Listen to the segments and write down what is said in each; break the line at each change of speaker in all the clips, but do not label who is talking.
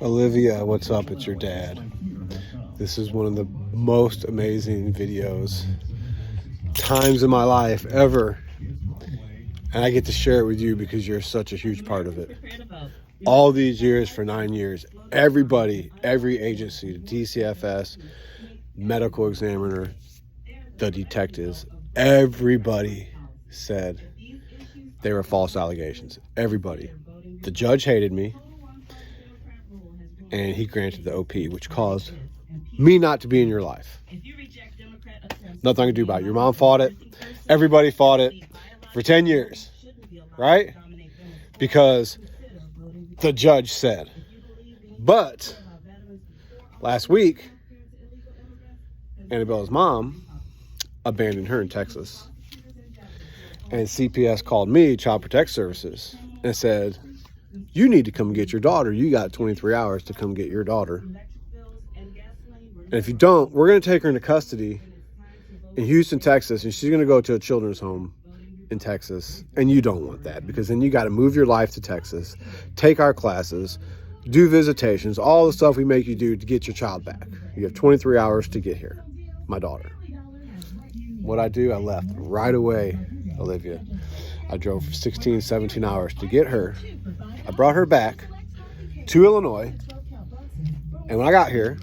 Olivia, what's up? It's your dad. This is one of the most amazing times in my life ever. And I get to share it with you because you're such a huge part of it. All these years, for 9 years, everybody, every agency, the DCFS, medical examiner, the detectives, everybody said they were false allegations. Everybody. The judge hated me, and he granted the OP, which caused me not to be in your life. Nothing I can do about it. Your mom fought it. Everybody fought it for 10 years, right? Because the judge said. But last week, Annabella's mom abandoned her in Texas. And CPS called me, Child Protect Services, and said, you need to come get your daughter. You got 23 hours to come get your daughter. And if you don't, we're going to take her into custody in Houston, Texas, and she's going to go to a children's home in Texas. And you don't want that, because then you got to move your life to Texas, take our classes, do visitations, all the stuff we make you do to get your child back. You have 23 hours to get here, my daughter. What I do, I left right away, Olivia. I drove for 16, 17 hours to get her. I brought her back to Illinois. And when I got here,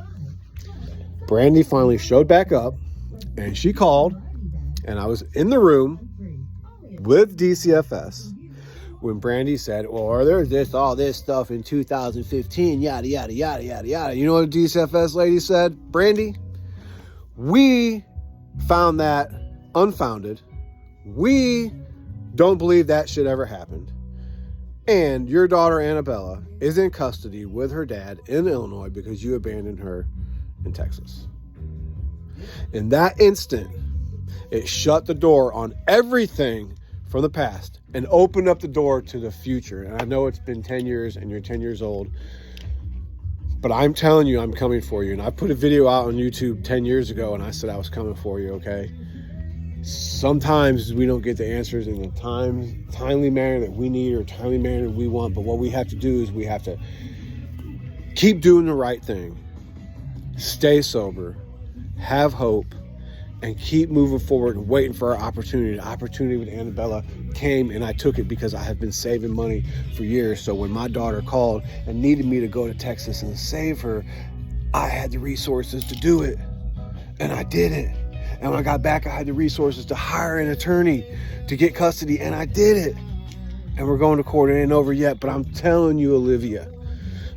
Brandy finally showed back up, and she called, and I was in the room with DCFS when Brandy said, well, there's all this stuff in 2015, yada, yada, yada, yada, yada. You know what the DCFS lady said? Brandy, we found that unfounded. We don't believe that shit ever happened. And your daughter, Annabella, is in custody with her dad in Illinois because you abandoned her in Texas. In that instant, it shut the door on everything from the past and opened up the door to the future. And I know it's been 10 years and you're 10 years old, but I'm telling you, I'm coming for you. And I put a video out on YouTube 10 years ago, and I said I was coming for you, okay? Sometimes we don't get the answers in the timely manner that we need or timely manner that we want, but what we have to do is we have to keep doing the right thing, stay sober, have hope, and keep moving forward and waiting for our opportunity. The opportunity with Annabella came, and I took it because I have been saving money for years. So when my daughter called and needed me to go to Texas and save her, I had the resources to do it, and I did it. And when I got back, I had the resources to hire an attorney to get custody, and I did it. And we're going to court. It ain't over yet, but I'm telling you, Olivia,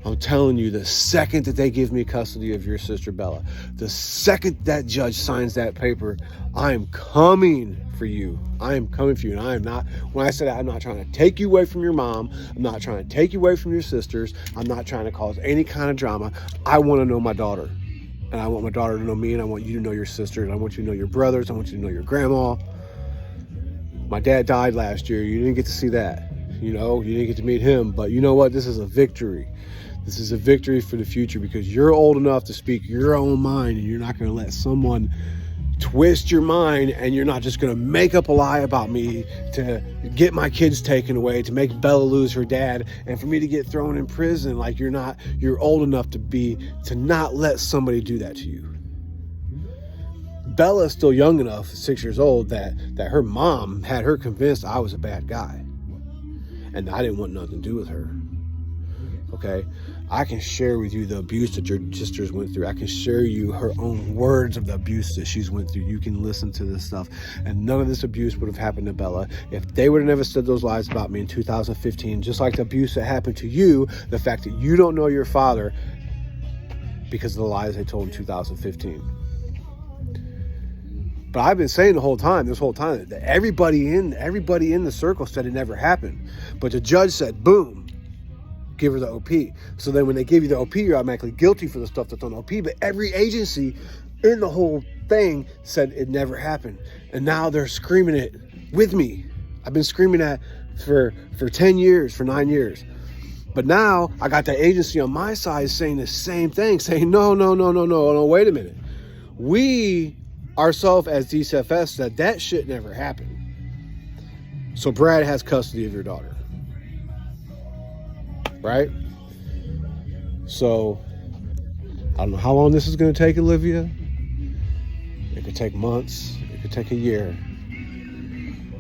I'm telling you, the second that they give me custody of your sister Bella, the second that judge signs that paper, I am coming for you. I am coming for you. And I am not, when I said I'm not trying to take you away from your mom, I'm not trying to take you away from your sisters, I'm not trying to cause any kind of drama. I want to know my daughter. And I want my daughter to know me, and I want you to know your sister, and I want you to know your brothers, I want you to know your grandma. My dad died last year. You didn't get to see that. You didn't get to meet him. But you know what? This is a victory. This is a victory for the future, because you're old enough to speak your own mind, and you're not going to let someone twist your mind, and you're not just going to make up a lie about me to get my kids taken away, to make Bella lose her dad, and for me to get thrown in prison. Like, you're old enough to not let somebody do that to you. Bella's still young enough, 6 years old, that her mom had her convinced I was a bad guy, and I didn't want nothing to do with her. Okay, I can share with you the abuse that your sisters went through. I can share you her own words of the abuse that she's went through. You can listen to this stuff, and none of this abuse would have happened to Bella if they would have never said those lies about me in 2015. Just like the abuse that happened to you, the fact that you don't know your father because of the lies they told in 2015. But I've been saying this whole time that everybody in the circle said it never happened, but the judge said, boom, give her the OP. So then when they give you the OP, you're automatically guilty for the stuff that's on OP. But every agency in the whole thing said it never happened. And now they're screaming it with me. I've been screaming that for 10 years, for 9 years. But now I got the agency on my side saying the same thing, saying, no, wait a minute. We ourselves as DCFS said that shit never happened. So Brad has custody of your daughter. Right? So I don't know how long this is going to take, Olivia. It could take months. It could take a year.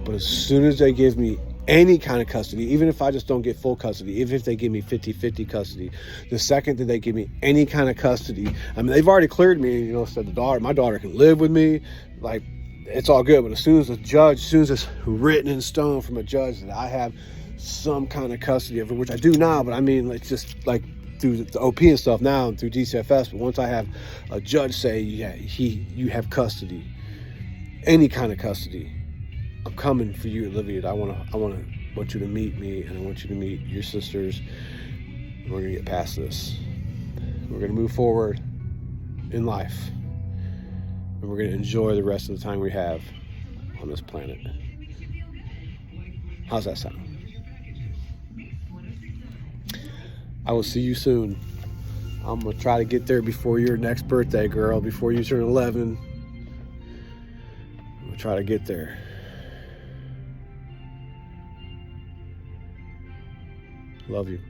But as soon as they give me any kind of custody, even if I just don't get full custody, even if they give me 50-50 custody, the second that they give me any kind of custody, I mean, they've already cleared me, said my daughter can live with me. Like, it's all good. But as soon as it's written in stone from a judge that I have some kind of custody of her, which I do now, but I mean, it's just like through the OP and stuff now and through DCFS. But once I have a judge say, yeah, you have custody, any kind of custody, I'm coming for you, Olivia. I want you to meet me, and I want you to meet your sisters. And we're gonna get past this. We're gonna move forward in life, and we're gonna enjoy the rest of the time we have on this planet. How's that sound? I will see you soon. I'm gonna try to get there before your next birthday, girl. Before you turn 11, I'm gonna try to get there. Love you.